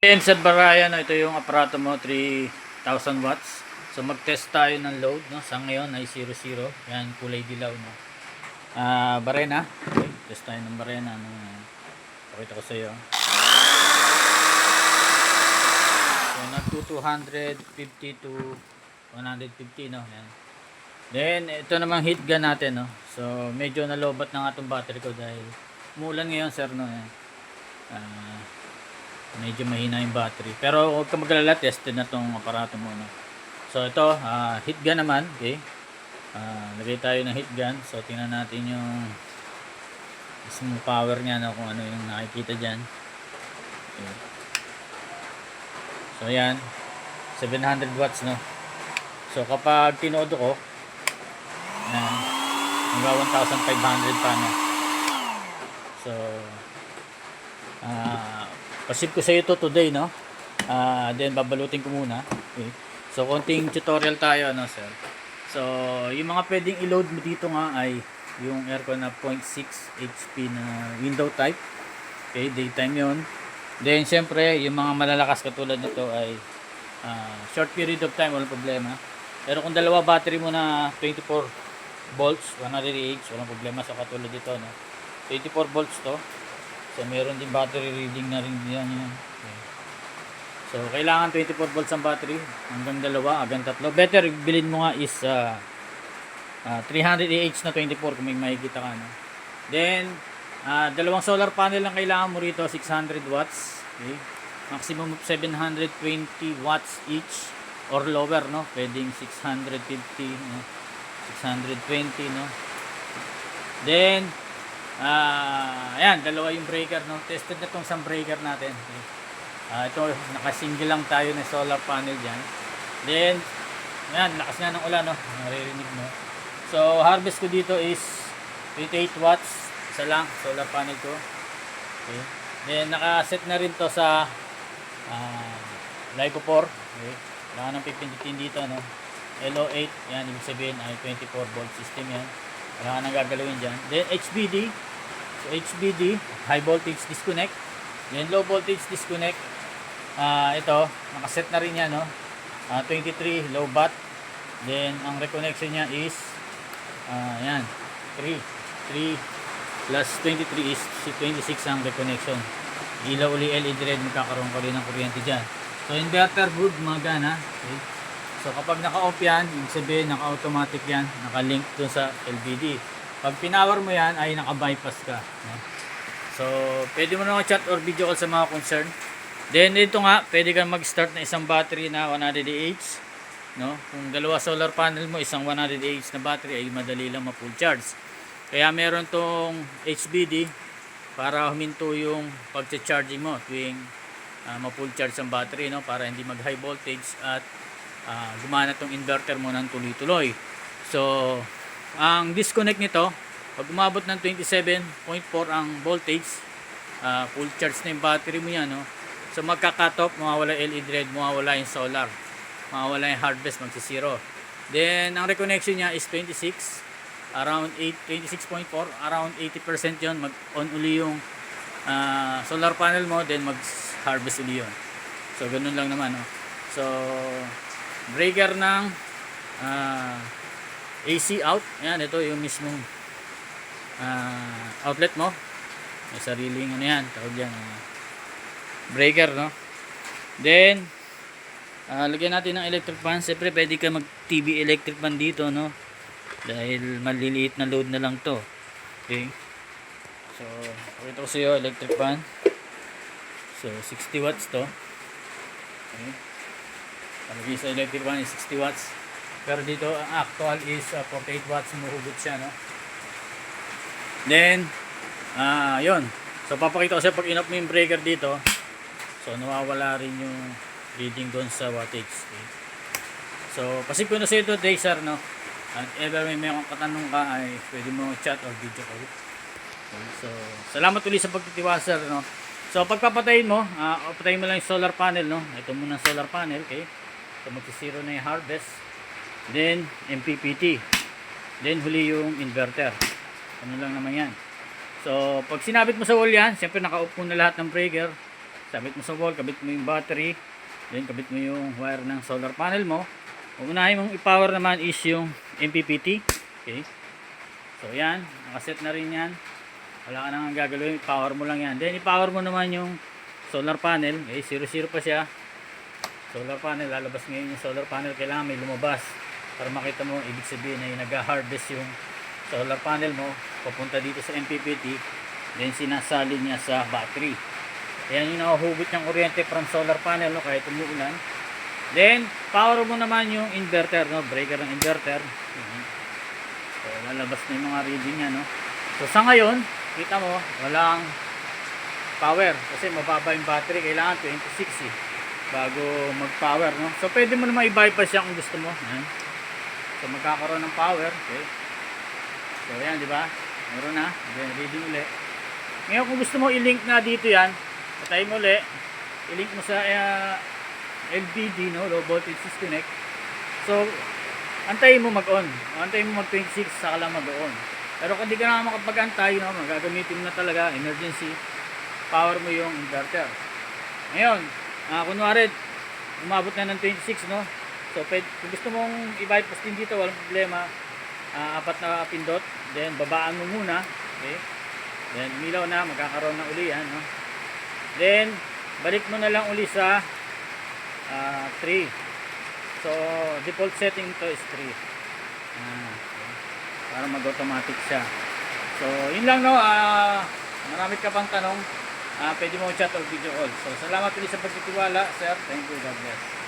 Sa Barayan, ito yung aparato mo, 3,000 watts. So mag-test tayo ng load, no? Sa ngayon ay 00. Yan, kulay dilaw, no? Barena. Okay, test tayo ng Barena, no? Pakita ko sa iyo. So nag 250 to 150, no? Yan. Then ito namang heat gun natin, no? So medyo nalobat na nga itong battery ko dahil umulan ngayon, sir, no? Yan. Medyo mahina yung battery, pero huwag ka magalala, tested na tong aparato mo, no? So ito, heat gun naman. Okay, lagay tayo ng heat gun. So tingnan natin yung mismong power nya, no? Kung ano yung nakikita dyan. Okay. So yan, 700 watts, no? So kapag tinodo ko, yan, hanggang 1,500 pa, no? So pasip ko sa ito today, no? Then babalutin ko muna. Okay. So konting tutorial tayo, no, sir. So yung mga pwedeng i-load mo dito nga ay yung aircon na 0.6 HP na window type. Okay, daytime yon. Then syempre yung mga malalakas katulad nito ay short period of time, walang problema. Pero kung dalawa battery mo na 24 volts 100 Ah, walang problema. So katulad dito, no, 24 volts to. So meron din battery reading na rin diyan yan. Okay. So kailangan 24 volts ang battery, hanggang dalawa, hanggang tatlo. Better bilhin mo nga is 300 Ah na 24 kung may makikita ka, no. Then dalawang solar panel lang kailangan mo rito, 600 watts. Okay. Maximum of 720 watts each or lower, no. Pwedeng 650, no, 620, no. Then ayan, dalawa yung breaker, no. Tested na tong isang breaker natin. Okay. Ito, nakasingle lang tayo ng solar panel dyan. Then ayan, lakas nga ng ulan, no, naririnig mo. So harvest ko dito is 28 watts, isa lang solar panel ko. Okay. Then nakaset na rin to sa LiPo 4. Okay. Kailangan ng pipindutin dito, no. LO8, yan, ibig sabihin ay 24 volt system yan. Kailangan nang gagalawin dyan. Then HBD. So HBD, high voltage disconnect. Then low voltage disconnect. Ito, nakaset na rin yan, no. 23 low bat. Then ang reconnection niya is yan, 3 plus 23 is 26 ang reconnection. Ilaw uli LED red, magkakaroon ka rin ng kuryente dyan. So inverter good, magana. Okay. So kapag naka-off yan, ibig sabihin naka-automatic yan, naka-link dun sa LVD. Pag pinower mo yan ay naka-bypass ka, no? So pwede mo na chat or video call sa mga concern. Then dito nga, pwede kang mag-start na isang battery na 100 Ah, no? Kung dalawa solar panel mo, isang 100 Ah na battery ay madali lang ma-full charge. Kaya meron tong HBD para huminto yung pag-charging mo tuwing ma-full charge ang battery, no? Para hindi mag-high voltage at gumana tong inverter mo ng tuloy-tuloy. So ang disconnect nito, pag umabot ng 27.4 ang voltage, full charge na yung battery mo yan, no? So magka-cut off, mawawala LED red, mawawala yung solar, mawawala yung harvest, magsi-zero. Then ang reconnection niya is 26, around 26.4, around 80% yon, mag-on uli yung solar panel mo, then mag-harvest uli yun. So ganun lang naman, no? So breaker ng AC out. Ayan, ito yung mismong outlet mo. May sariling ano yan, tawag yan, breaker, no. Then lagyan natin ng electric fan. Siyempre pwede ka mag TV electric fan dito, no, dahil maliliit na load na lang to. Okay. So pakita ko sa iyo electric fan. So 60 watts to. Okay. Palagi sa electric fan is 60 watts. Pero dito ang actual is 48 watts, muhugot siya, no. Then yun. So papakita ko sa pag in-off mo yung breaker dito. So nawawala rin yung reading doon sa wattage. Okay. So pasip ko na sa ito today, sir, no. At ever may katanong ka ay pwede mo chat or video call. Okay. So salamat ulit sa pagtitiwala, sir, no. So pagpapatayin mo, patayin mo lang yung solar panel, no. Ito muna ang solar panel, okay. So magsi-zero na yung harvest. Then MPPT. Then huli yung inverter. Ano lang naman yan. So pag sinabit mo sa wall yan, siyempre naka-off mo na lahat ng breaker. sabit mo sa wall, kabit mo yung battery, then kabit mo yung wire ng solar panel mo. Unahin mong i-power naman is yung MPPT. Okay. So yan, nakaset na rin yan. Wala ka nang gagawin, i-power mo lang yan. Then i-power mo naman yung solar panel. Okay, 0-0 pa siya. Solar panel, lalabas ngayon yung solar panel. Kailangan may lumabas para makita mo, ibig sabihin na yung nag-harvest yung solar panel mo, papunta dito sa MPPT, then sinasali niya sa battery. Ayan yung nahuhugot ng kuryente from solar panel, no, kahit umuulan. Then power mo naman yung inverter, no, breaker ng inverter. So lalabas na yung mga reading niya, no. So sa ngayon, kita mo, walang power kasi mababa yung battery, kailangan 26 bago mag-power, no. So pwede mo naman i-bypass siya kung gusto mo. Ayan. So magkakaroon ng power, okay. So yan, di ba? Meron na. Then reading ulit. Ngayon kung gusto mo i-link na dito yan, patay mo ulit. I-link mo sa LVD, no, low voltage disconnect. So antayin mo mag-on. Antayin mo mag-26 saka lang mag-on. Pero kung di ka na makapag-antay, no, magagamitin mo na talaga emergency, power mo yung inverter. Ngayon, kunwari umabot na ng 26, no. So kung gusto mong i-bypass din dito, walang problema. 4 na pindot, then babaan mo muna, okay? Then milaw na, magkakaroon ng uli yan, no? Then balik mo na lang uli sa 3. So default setting to is 3. Okay. Para mag-automatic siya. So yun lang, no. Marami ka pang tanong, pwede mo chat or video call. So salamat ulit sa pagtitiwala, sir. Thank you, God bless.